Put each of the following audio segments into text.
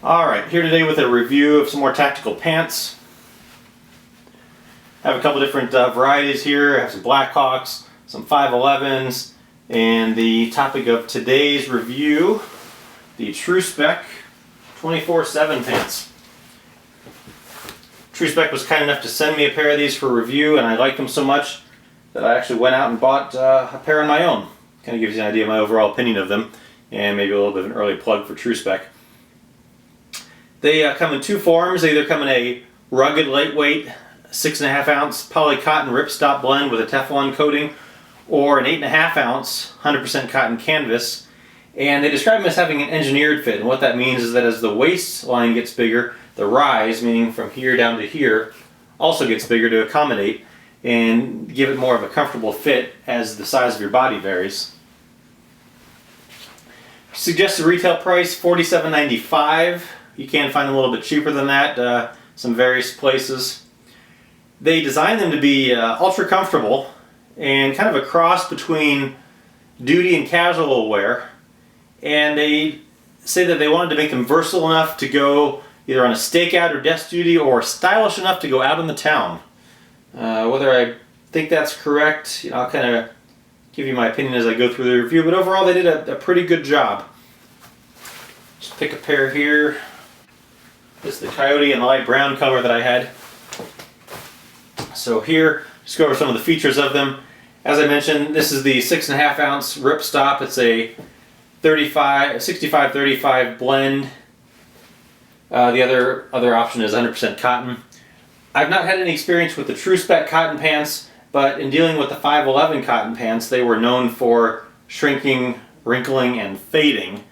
Alright, here today with a review of some more tactical pants. I have a couple different varieties here. I have some Blackhawks, some 511s, and the topic of today's review, the Tru-spec 24/7 pants. Tru-spec was kind enough to send me a pair of these for review, and I liked them so much that I actually went out and bought a pair on my own. Kind of gives you an idea of my overall opinion of them, and maybe a little bit of an early plug for Tru-spec. They come in two forms. They either come in a rugged, lightweight 6.5 ounce poly cotton ripstop blend with a Teflon coating, or an 8.5 ounce 100% cotton canvas. And they describe them as having an engineered fit, and what that means is that as the waistline gets bigger, the rise, meaning from here down to here, also gets bigger to accommodate and give it more of a comfortable fit as the size of your body varies. Suggested retail price $47.95. You can find them a little bit cheaper than that, some various places. They designed them to be ultra comfortable and kind of a cross between duty and casual wear. And they say that they wanted to make them versatile enough to go either on a stakeout or desk duty, or stylish enough to go out in the town. Whether I think that's correct, I'll kind of give you my opinion as I go through the review, but overall they did a pretty good job. Just pick a pair here. This is the coyote and the light brown color that I had. So here, just go over some of the features of them. As I mentioned, this is the 6.5 ounce ripstop. It's a 65-35 blend. The other option is 100% cotton. I've not had any experience with the Tru-spec cotton pants, but in dealing with the 511 cotton pants, they were known for shrinking, wrinkling, and fading.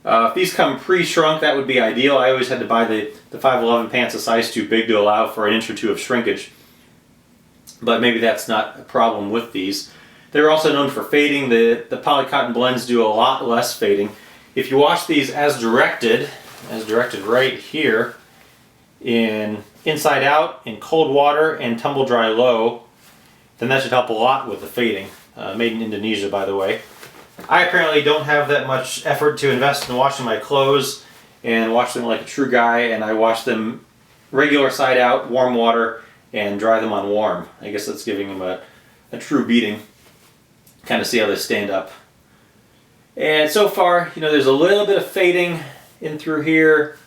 If these come pre-shrunk, that would be ideal. I always had to buy the 511 pants a size too big to allow for an inch or two of shrinkage. But maybe that's not a problem with these. They're also known for fading. The poly cotton blends do a lot less fading. If you wash these as directed right here, in inside out, in cold water, and tumble dry low, then that should help a lot with the fading. Made in Indonesia, by the way. I apparently don't have that much effort to invest in washing my clothes and wash them like a true guy, and I wash them regular side out, warm water, and dry them on warm. I guess that's giving them a true beating. Kind of see how they stand up. And so far, there's a little bit of fading in through here,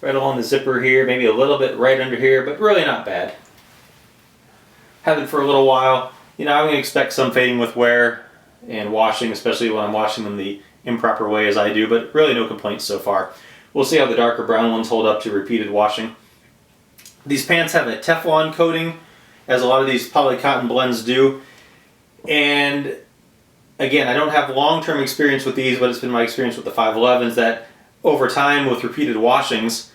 right along the zipper here, maybe a little bit right under here, but really not bad. Had them for a little while. I'm going to expect some fading with wear and washing, especially when I'm washing them the improper way as I do, but really no complaints so far. We'll see how the darker brown ones hold up to repeated washing. These pants have a Teflon coating, as a lot of these poly cotton blends do. And again, I don't have long-term experience with these, but it's been my experience with the 511s that over time with repeated washings,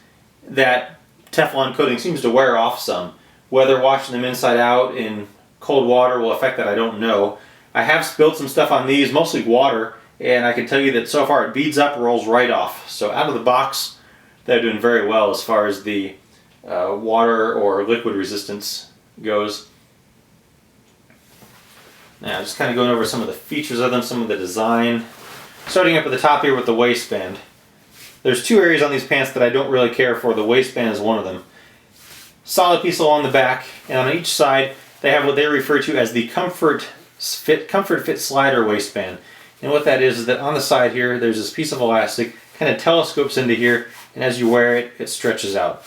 that Teflon coating seems to wear off some. Whether washing them inside out in cold water will affect that, I don't know. I have spilled some stuff on these, mostly water, and I can tell you that so far it beads up, rolls right off. So out of the box, they're doing very well as far as the water or liquid resistance goes. Now, just kind of going over some of the features of them, some of the design. Starting up at the top here with the waistband. There's two areas on these pants that I don't really care for. The waistband is one of them. Solid piece along the back, and on each side they have what they refer to as the Comfort Fit Slider waistband. And what that is that on the side here, there's this piece of elastic, kind of telescopes into here, and as you wear it, it stretches out.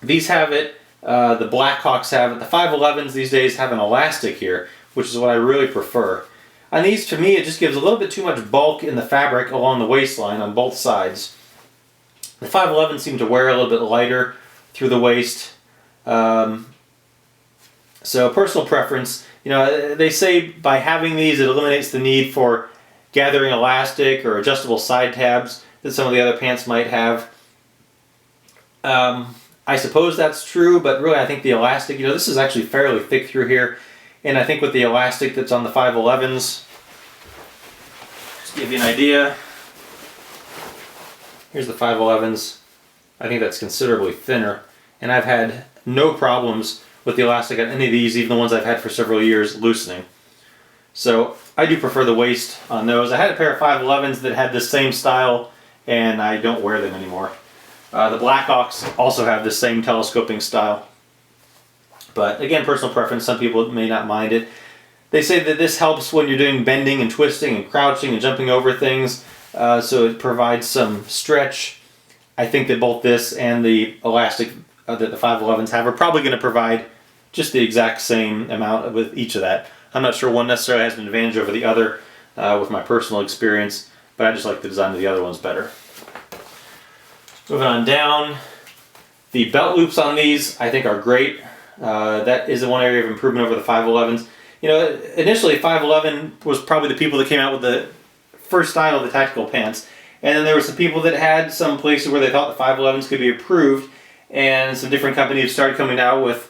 These have it, the Blackhawks have it, the 511s these days have an elastic here, which is what I really prefer. On these, to me, it just gives a little bit too much bulk in the fabric along the waistline on both sides. The 511s seem to wear a little bit lighter through the waist. So personal preference, they say by having these it eliminates the need for gathering elastic or adjustable side tabs that some of the other pants might have. I suppose that's true, but really I think the elastic, this is actually fairly thick through here, and I think with the elastic that's on the 511s, just to give you an idea, here's the 511s, I think that's considerably thinner, and I've had no problems with the elastic on any of these, even the ones I've had for several years, loosening. So I do prefer the waist on those. I had a pair of 511s that had this same style and I don't wear them anymore. The Blackhawks also have the same telescoping style. But again, personal preference, some people may not mind it. They say that this helps when you're doing bending and twisting and crouching and jumping over things, so it provides some stretch. I think that both this and the elastic that the 511s have are probably going to provide just the exact same amount with each of that. I'm not sure one necessarily has an advantage over the other with my personal experience, but I just like the design of the other ones better. Moving on down, the belt loops on these I think are great. That is the one area of improvement over the 511s. You know, initially 511 was probably the people that came out with the first style of the tactical pants, and then there were some people that had some places where they thought the 511s could be improved, and some different companies started coming out with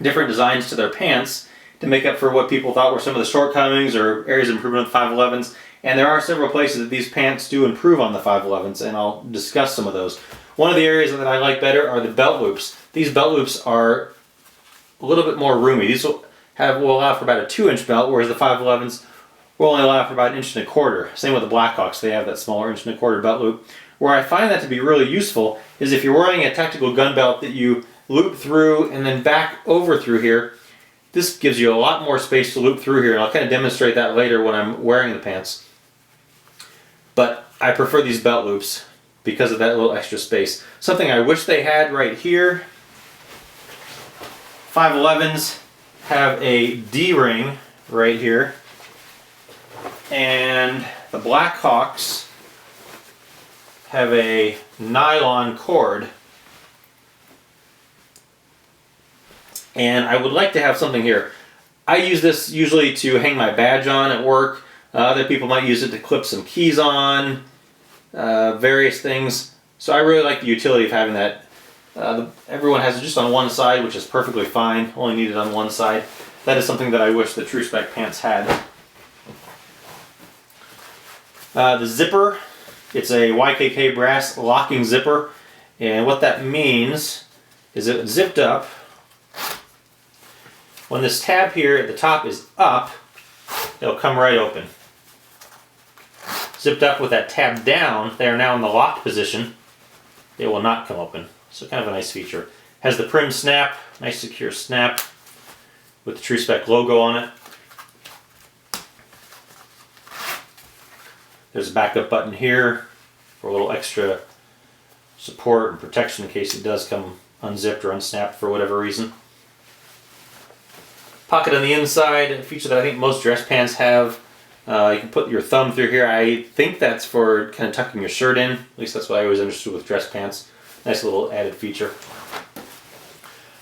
different designs to their pants to make up for what people thought were some of the shortcomings or areas of improvement with 511s. And there are several places that these pants do improve on the 511s, and I'll discuss some of those. One of the areas that I like better are the belt loops. These belt loops are a little bit more roomy. These will allow for about a 2-inch belt, whereas the 511s will only allow for about 1 1/4 inches. Same with the Blackhawks, they have that smaller 1 1/4 belt loop. Where I find that to be really useful is if you're wearing a tactical gun belt that you loop through and then back over through here. This gives you a lot more space to loop through here, and I'll kind of demonstrate that later when I'm wearing the pants. But I prefer these belt loops because of that little extra space. Something I wish they had right here. 511s have a D-ring right here, and the Blackhawks have a nylon cord. And I would like to have something here. I use this usually to hang my badge on at work. Other people might use it to clip some keys on, various things. So I really like the utility of having that. Everyone has it just on one side, which is perfectly fine. Only need it on one side. That is something that I wish the Tru-spec pants had. The zipper, it's a YKK brass locking zipper. And what that means is it zipped up. When this tab here at the top is up, it'll come right open. Zipped up with that tab down, they are now in the locked position. It will not come open. So kind of a nice feature. Has the prim snap, nice secure snap with the Tru-spec logo on it. There's a backup button here for a little extra support and protection in case it does come unzipped or unsnapped for whatever reason. Pocket on the inside, a feature that I think most dress pants have. You can put your thumb through here. I think that's for kind of tucking your shirt in. At least that's what I always understood with dress pants. Nice little added feature.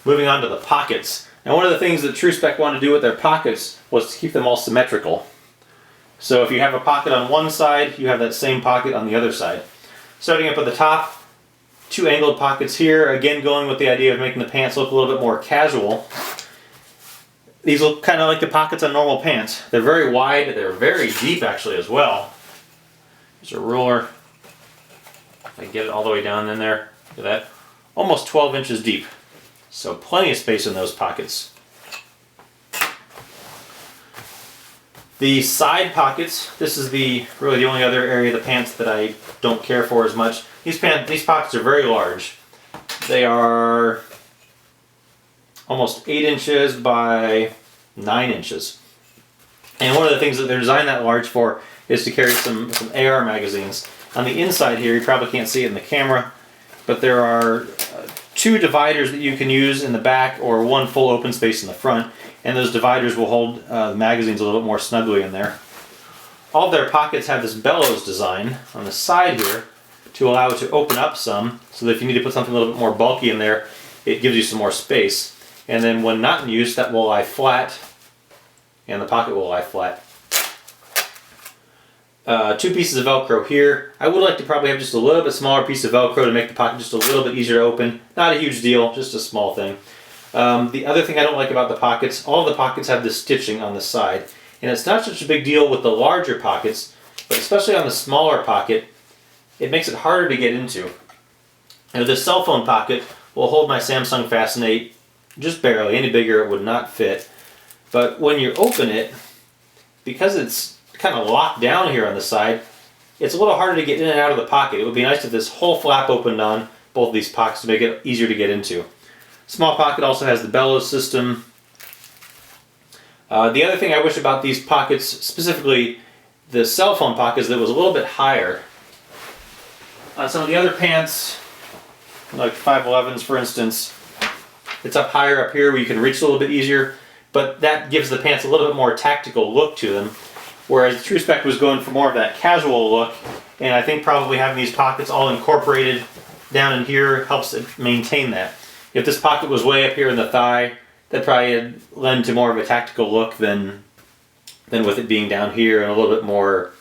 Moving on to the pockets. Now one of the things that Tru-spec wanted to do with their pockets was to keep them all symmetrical. So if you have a pocket on one side, you have that same pocket on the other side. Starting up at the top, 2 angled pockets here. Again, going with the idea of making the pants look a little bit more casual. These look kind of like the pockets on normal pants. They're very wide, they're very deep actually as well. There's a ruler. If I get it all the way down in there, look at that. Almost 12 inches deep. So plenty of space in those pockets. The side pockets, this is really the only other area of the pants that I don't care for as much. These pockets are very large. They are almost 8 inches by 9 inches. And one of the things that they're designed that large for is to carry some AR magazines. On the inside here, you probably can't see it in the camera, but there are 2 dividers that you can use in the back or 1 full open space in the front, and those dividers will hold the magazines a little bit more snugly in there. All of their pockets have this bellows design on the side here to allow it to open up some, so that if you need to put something a little bit more bulky in there, it gives you some more space. And then when not in use, that will lie flat, and the pocket will lie flat. 2 pieces of Velcro here. I would like to probably have just a little bit smaller piece of Velcro to make the pocket just a little bit easier to open. Not a huge deal, just a small thing. The other thing I don't like about the pockets, all of the pockets have this stitching on the side. And it's not such a big deal with the larger pockets, but especially on the smaller pocket, it makes it harder to get into. Now, this cell phone pocket will hold my Samsung Fascinate just barely. Any bigger it would not fit. But when you open it, because it's kind of locked down here on the side, it's a little harder to get in and out of the pocket. It would be nice if this whole flap opened on both of these pockets to make it easier to get into. Small pocket also has the bellows system. The other thing I wish about these pockets, specifically the cell phone pocket, is that it was a little bit higher. On some of the other pants, like 511s for instance, it's up higher up here where you can reach a little bit easier, but that gives the pants a little bit more tactical look to them. Whereas the Tru-spec was going for more of that casual look, and I think probably having these pockets all incorporated down in here helps it maintain that. If this pocket was way up here in the thigh, that probably lend to more of a tactical look than with it being down here and a little bit more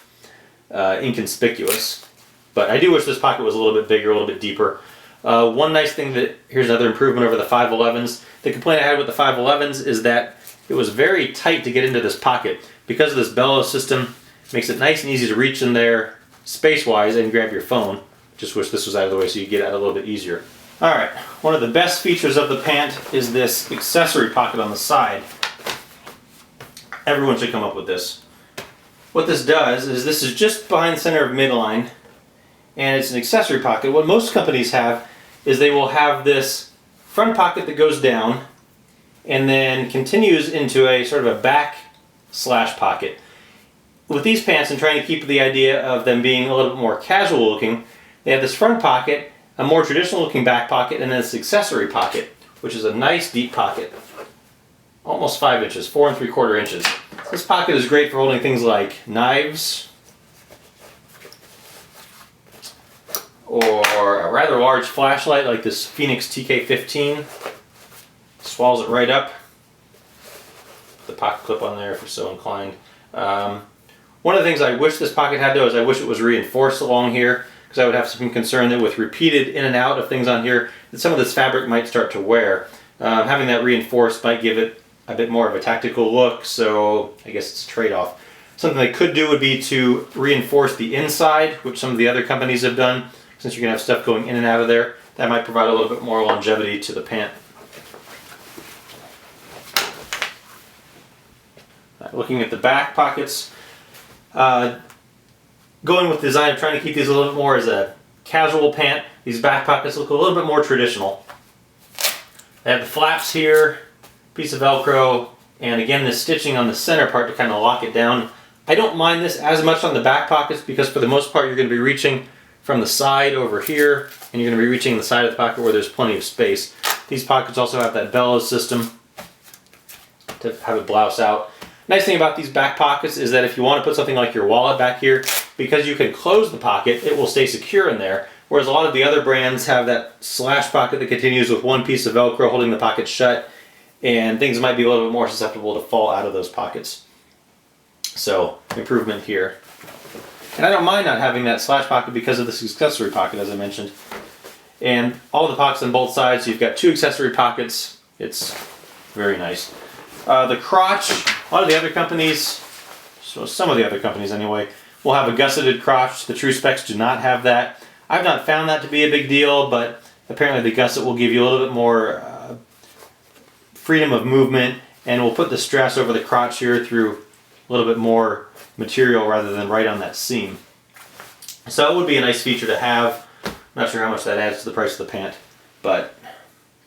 inconspicuous. But I do wish this pocket was a little bit bigger, a little bit deeper. One nice thing here's another improvement over the 511s. The complaint I had with the 511s is that it was very tight to get into this pocket. Because of this bellows system, it makes it nice and easy to reach in there space-wise and grab your phone. Just wish this was out of the way so you get out a little bit easier. Alright, one of the best features of the pant is this accessory pocket on the side. Everyone should come up with this. What this does is this is just behind the center of midline, and it's an accessory pocket. What most companies have is they will have this front pocket that goes down and then continues into a sort of a back slash pocket. With these pants, and trying to keep the idea of them being a little bit more casual looking, they have this front pocket, a more traditional looking back pocket, and then this accessory pocket, which is a nice deep pocket. Almost 5 inches, 4 3/4 inches. This pocket is great for holding things like knives, or a rather large flashlight like this Phoenix TK15. Swallows it right up. Put the pocket clip on there if you're so inclined. One of the things I wish this pocket had though is I wish it was reinforced along here, because I would have some concern that with repeated in and out of things on here, that some of this fabric might start to wear. Having that reinforced might give it a bit more of a tactical look, so I guess it's a trade-off. Something they could do would be to reinforce the inside, which some of the other companies have done, since you're going to have stuff going in and out of there. That might provide a little bit more longevity to the pant. Looking at the back pockets, going with the design of trying to keep these a little bit more as a casual pant, these back pockets look a little bit more traditional. They have the flaps here, piece of Velcro, and again this stitching on the center part to kind of lock it down. I don't mind this as much on the back pockets because for the most part you're going to be reaching from the side over here, and you're going to be reaching the side of the pocket where there's plenty of space. These pockets also have that bellows system to have it blouse out. Nice thing about these back pockets is that if you want to put something like your wallet back here, because you can close the pocket, it will stay secure in there. Whereas a lot of the other brands have that slash pocket that continues with one piece of Velcro holding the pocket shut, and things might be a little bit more susceptible to fall out of those pockets. So, improvement here. And I don't mind not having that slash pocket because of this accessory pocket, as I mentioned. And all the pockets on both sides, so you've got 2 accessory pockets. It's very nice. The crotch, a lot of the other companies, so some of the other companies anyway, will have a gusseted crotch. The Tru-specs do not have that. I've not found that to be a big deal, but apparently the gusset will give you a little bit more freedom of movement, and will put the stress over the crotch here through a little bit more material rather than right on that seam. So it would be a nice feature to have. I'm not sure how much that adds to the price of the pant, but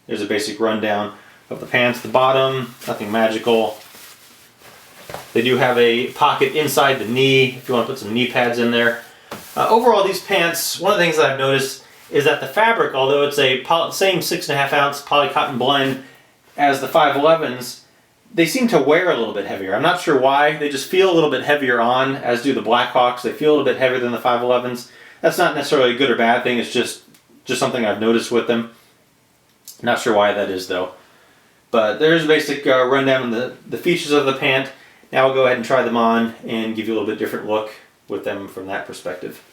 there's a basic rundown of the pants. The bottom, nothing magical. They do have a pocket inside the knee if you want to put some knee pads in there. Overall, these pants, one of the things that I've noticed is that the fabric, although it's a same 6.5 ounce polycotton blend as the 511s, they seem to wear a little bit heavier. I'm not sure why. They just feel a little bit heavier on, as do the Blackhawks. They feel a little bit heavier than the 511s. That's not necessarily a good or bad thing. It's just something I've noticed with them. Not sure why that is though. But there's a basic rundown on the features of the pant. Now I'll go ahead and try them on and give you a little bit different look with them from that perspective.